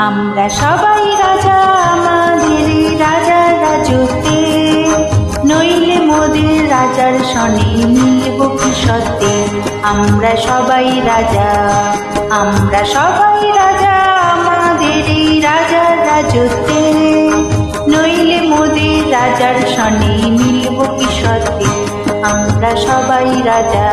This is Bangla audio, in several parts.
আমরা সবাই রাজা আমাদের রাজার রাজত্বে, নইলে মোদের রাজার সনে মিলব কি সত্যে। আমরা সবাই রাজা, আমরা সবাই রাজা আমাদের এই রাজার রাজত্বে, নইলে মোদের রাজার সনে মিলব কি সত্যে। আমরা সবাই রাজা।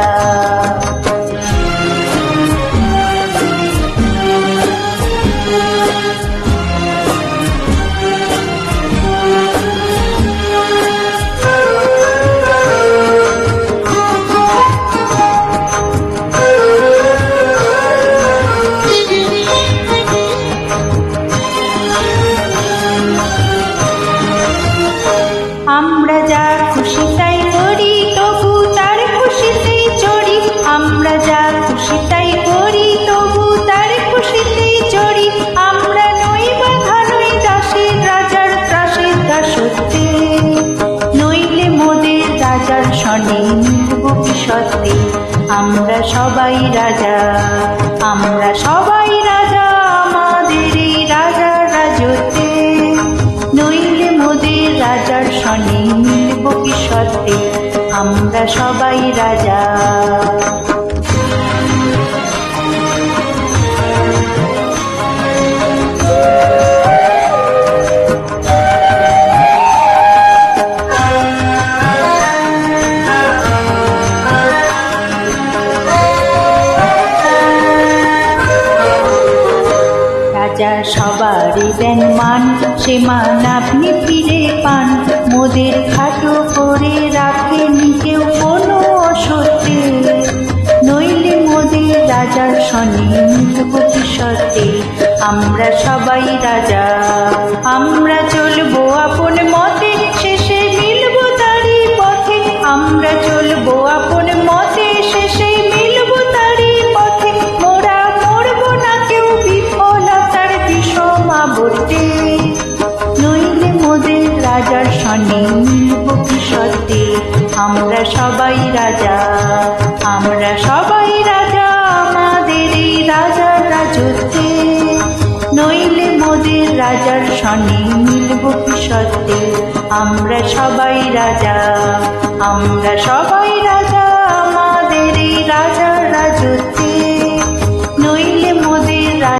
আমরা যা খুশি তাই করি, তবু তার খুশিতেই চড়ি। আমরা যা খুশি তাই করি, তবু তার খুশিতেই চড়ি। আমরা নই বাঁধা নই দাসের রাজার ত্রাসের দাসত্বে, নইলে মোদের রাজার সনে মিলব কি সত্যে। আমরা সবাই রাজা, আমরা সবাই রাজা আমাদের এই রাজার রাজত্বে, নইলে মোদের রাজার সনে মিলব কি সত্যে। আমরা সবাই রাজা। রাজা সবারই দেন মান, সে মান আপনি ফিরে পান। মোদের খাটো করে রাখেনি কেউ কোনো অসত্যে, নইলে মোদের রাজার সনে মিলব কি সত্যে। আমরা সবাই রাজা, আমরা চলবো আপন মতে, শেষে মিলব তারই পথে। আমরা চলবো আপন মতে, শেষে মিলব তারই পথে। মোরা মরব না কেউ বিফলতার বিষমাবর্তে, নইলে মোদের রাজার সনে মিলব কি সত্যে। আমরা সবাই রাজা, আমরা সবাই রাজা আমাদের এই রাজার রাজত্বে, নইলে মোদের রাজার সনে মিলব কি সত্যে। আমরা সবাই রাজা, আমরা সবাই রাজা।